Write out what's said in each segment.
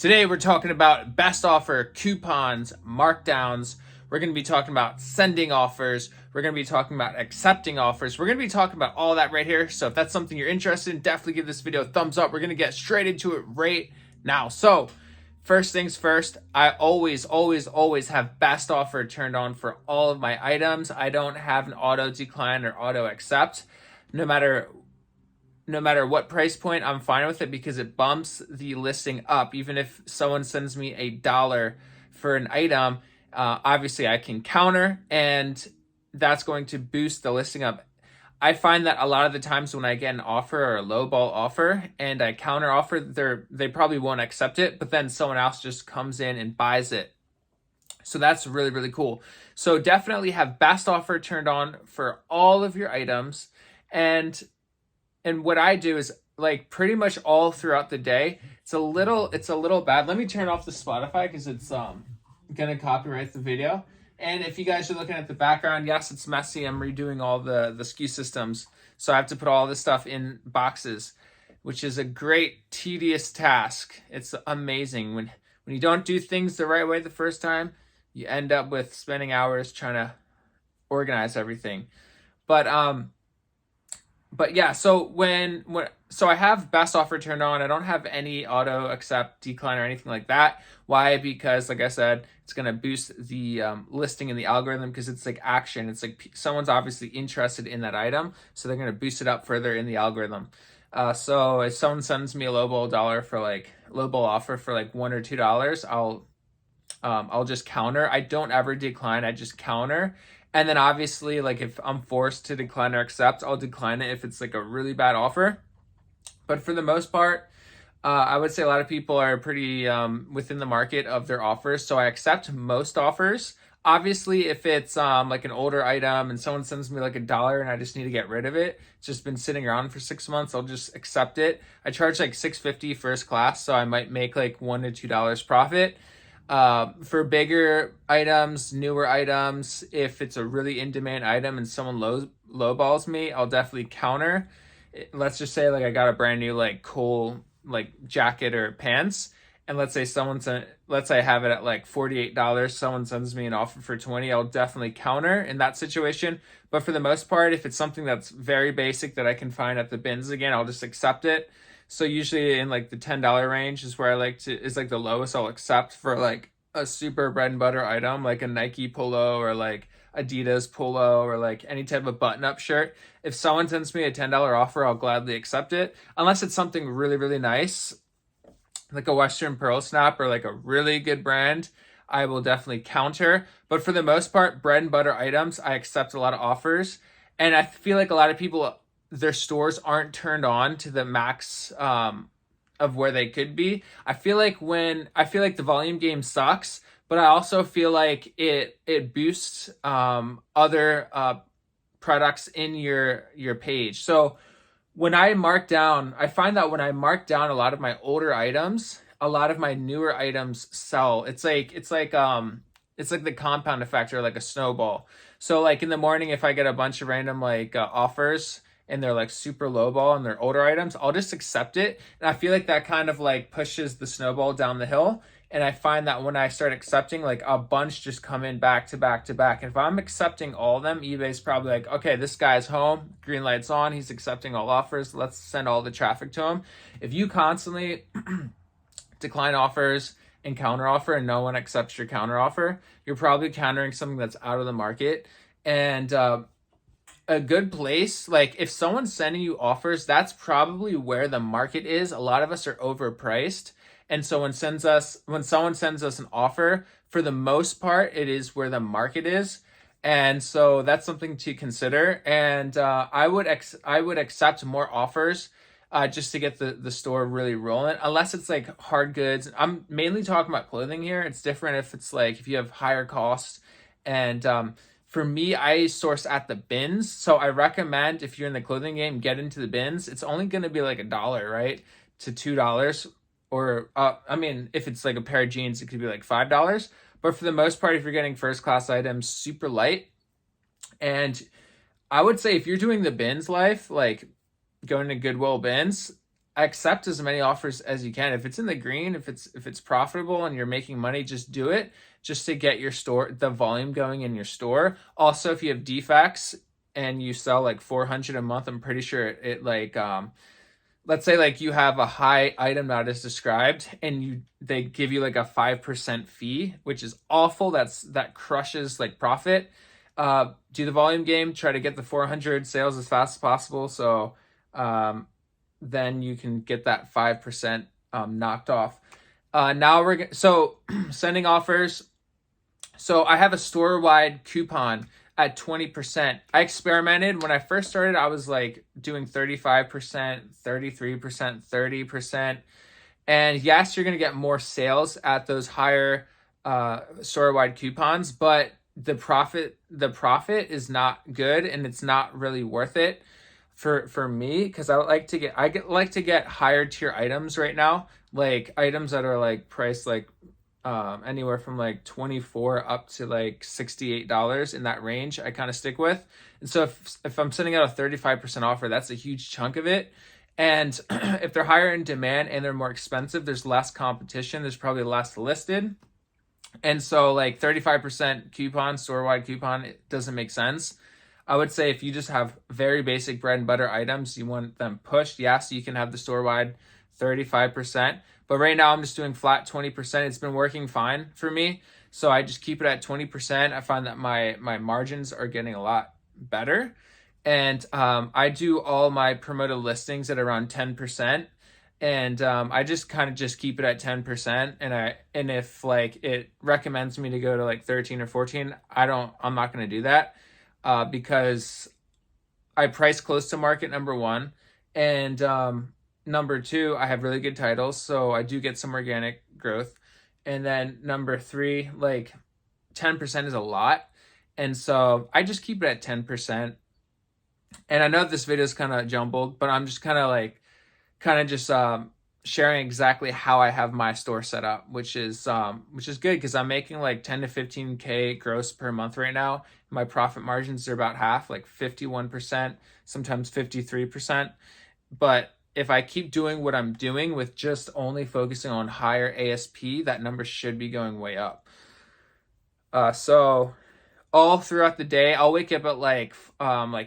Today we're talking about best offer, coupons, markdowns. We're going to be talking about sending offers. We're going to be talking about accepting offers. We're going to be talking about all that right here. So if that's something you're interested in, definitely give this video a thumbs up. We're going to get straight into it right now. So first things first, I always have best offer turned on for all of my items. I don't have an auto decline or auto accept. No matter what price point, I'm fine with it because it bumps the listing up. Even if someone sends me $1 for an item, obviously I can counter, and that's going to boost the listing up. I find that a lot of the times when I get an offer or a low ball offer and I counter offer, they probably won't accept it, but then someone else just comes in and buys it. So that's really, really cool. So definitely have best offer turned on for all of your items. And what I do is, like, pretty much all throughout the day, it's a little bad. Let me turn off the Spotify because it's gonna copyright the video. And if you guys are looking at the background, yes, it's messy. I'm redoing all the SKU systems, so I have to put all this stuff in boxes, which is a great tedious task. It's amazing when you don't do things the right way the first time, you end up with spending hours trying to organize everything. But yeah, so so I have best offer turned on. I don't have any auto accept, decline, or anything like that. Why? Because, like I said, it's gonna boost the listing in the algorithm because it's like action. It's like someone's obviously interested in that item, so they're gonna boost it up further in the algorithm. So if someone sends me a lowball offer for like $1 or $2, I'll just counter. I don't ever decline. I just counter. And then obviously, like, if I'm forced to decline or accept, I'll decline it if it's like a really bad offer. But for the most part, I would say a lot of people are pretty within the market of their offers. So I accept most offers. Obviously, if it's like an older item and someone sends me like $1 and I just need to get rid of it, it's just been sitting around for 6 months, I'll just accept it. I charge like $6.50 first class, so I might make like $1 to $2 profit. For bigger items, newer items, if it's a really in-demand item and someone lowballs me, I'll definitely counter. Let's just say, like, I got a brand new like cool like jacket or pants, and let's say I have it at like $48. Someone sends me an offer for $20. I'll definitely counter in that situation. But for the most part, if it's something that's very basic that I can find at the bins again, I'll just accept it. So usually in like the $10 range is where is like the lowest I'll accept for like a super bread and butter item, like a Nike polo or like Adidas polo or like any type of button-up shirt. If someone sends me a $10 offer, I'll gladly accept it. Unless it's something really, really nice, like a Western Pearl Snap or like a really good brand, I will definitely counter. But for the most part, bread and butter items, I accept a lot of offers. And I feel like a lot of people, their stores aren't turned on to the max of where they could be. I feel like the volume game sucks, but I also feel like it boosts other products in your page. So when I mark down, I find that when I mark down a lot of my older items, a lot of my newer items sell. It's like the compound effect, or like a snowball. So like in the morning, if I get a bunch of random like offers and they're like super low ball and they're older items, I'll just accept it. And I feel like that kind of like pushes the snowball down the hill. And I find that when I start accepting, like a bunch just come in back to back to back. And if I'm accepting all of them, eBay's probably like, okay, this guy's home, green light's on, he's accepting all offers, let's send all the traffic to him. If you constantly decline offers and counter offer and no one accepts your counter offer, you're probably countering something that's out of the market. And a good place, like if someone's sending you offers, that's probably where the market is. A lot of us are overpriced. And so when someone sends us an offer, for the most part, it is where the market is. And so that's something to consider. And I would accept more offers just to get the store really rolling, unless it's like hard goods. I'm mainly talking about clothing here. It's different if it's like if you have higher costs. And for me, I source at the bins. So I recommend, if you're in the clothing game, get into the bins. It's only going to be like $1, right, to $2. Or, I mean, if it's like a pair of jeans, it could be like $5. But for the most part, if you're getting first class items, super light. And I would say if you're doing the bins life, like going to Goodwill bins, accept as many offers as you can. If it's in the green, if it's profitable and you're making money, just do it, just to get your store, the volume going in your store. Also, if you have defects and you sell like 400 a month, I'm pretty sure it like let's say like you have a high item not as described and they give you like a 5% fee, which is awful. That crushes like profit. Do the volume game, try to get the 400 sales as fast as possible. So then you can get that 5% knocked off. Now so sending offers. So I have a store-wide coupon at 20%. I experimented when I first started. I was like doing 35%, 33%, 30%. And yes, you're going to get more sales at those higher store-wide coupons, but the profit is not good, and it's not really worth it for me, because I like to get higher tier items right now, like items that are like priced like anywhere from like 24 up to like $68, in that range I kind of stick with. And so if I'm sending out a 35% offer, that's a huge chunk of it. And if they're higher in demand and they're more expensive, there's less competition, there's probably less listed. And so like 35% coupon, store-wide coupon, it doesn't make sense. I would say if you just have very basic bread and butter items, you want them pushed, yes, you can have the store-wide 35%. But right now I'm just doing flat 20%. It's been working fine for me. So I just keep it at 20%. I find that my margins are getting a lot better. And I do all my promoted listings at around 10%. And I just kind of just keep it at 10%. And if like it recommends me to go to like 13 or 14, I'm not going to do that because I price close to market, number one. And number two, I have really good titles, so I do get some organic growth. And then number three, like 10% is a lot. And so I just keep it at 10%. And I know this video is kind of jumbled, but I'm just kind of just sharing exactly how I have my store set up, which is good because I'm making like 10 to 15K gross per month right now. My profit margins are about half, like 51%, sometimes 53%. But if I keep doing what I'm doing with just only focusing on higher ASP, that number should be going way up. So all throughout the day, I'll wake up at like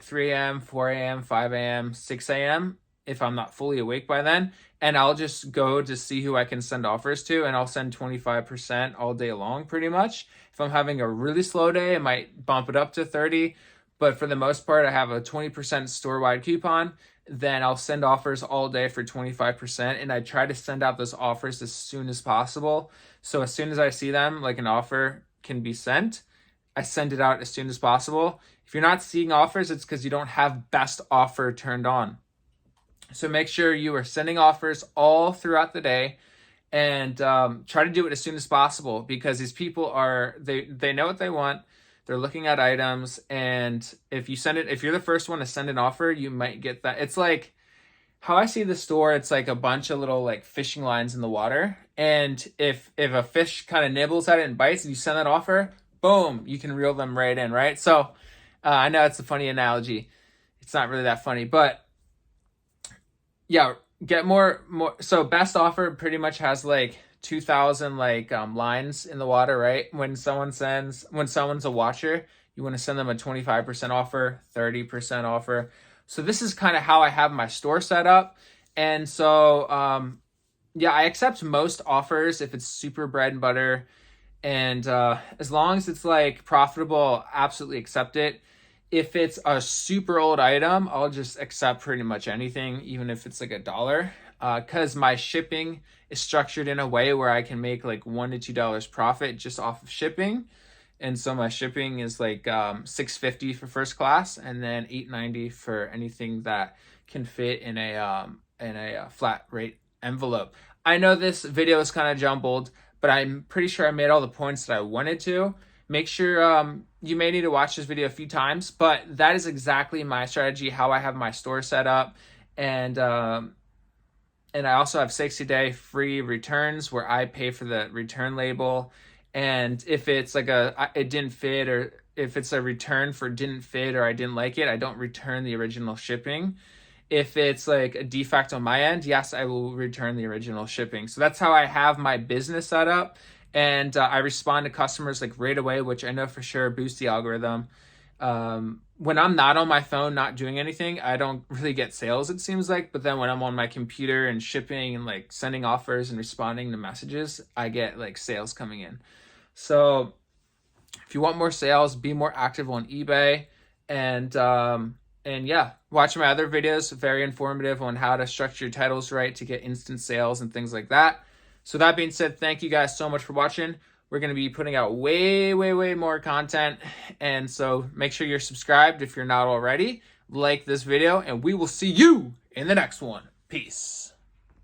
3 a.m., 4 a.m., 5 a.m., 6 a.m. if I'm not fully awake by then. And I'll just go to see who I can send offers to, and I'll send 25% all day long pretty much. If I'm having a really slow day, I might bump it up to 30. But for the most part, I have a 20% store-wide coupon. Then I'll send offers all day for 25. And I try to send out those offers as soon as possible. So as soon as I see them, like an offer can be sent, I send it out as soon as possible. If you're not seeing offers, it's because you don't have best offer turned on. So make sure you are sending offers all throughout the day, and try to do it as soon as possible, because these people they know what they want. They're looking at items, and if you're the first one to send an offer, you might get that. It's like how I see the store, it's like a bunch of little like fishing lines in the water. And if a fish kind of nibbles at it and bites and you send that offer, boom, you can reel them right in, right? So I know it's a funny analogy. It's not really that funny, but yeah, get more. So best offer pretty much has like 2,000 like lines in the water, right? When someone's a watcher, you want to send them a 25% offer, 30% offer. So this is kind of how I have my store set up. And so yeah, I accept most offers if it's super bread and butter, and as long as it's like profitable, I'll absolutely accept it. If it's a super old item, I'll just accept pretty much anything, even if it's like $1, because my shipping is structured in a way where I can make like $1 to $2 profit just off of shipping. And so my shipping is like $6.50 for first class, and then $8.90 for anything that can fit in a flat rate envelope. I know this video is kind of jumbled, but I'm pretty sure I made all the points that I wanted to. Make sure you may need to watch this video a few times, but that is exactly my strategy, how I have my store set up. And I also have 60-day free returns where I pay for the return label. And if it's like it didn't fit, or if it's a return for didn't fit or I didn't like it, I don't return the original shipping. If it's like a defect on my end, yes, I will return the original shipping. So that's how I have my business set up. And I respond to customers like right away, which I know for sure boosts the algorithm. When I'm not on my phone, not doing anything, I don't really get sales, it seems like. But then when I'm on my computer and shipping and like sending offers and responding to messages, I get like sales coming in. So if you want more sales, be more active on eBay. And yeah, watch my other videos, very informative on how to structure your titles right to get instant sales and things like that. So that being said, thank you guys so much for watching. We're going to be putting out way more content. And so make sure you're subscribed if you're not already. Like this video, and we will see you in the next one. Peace.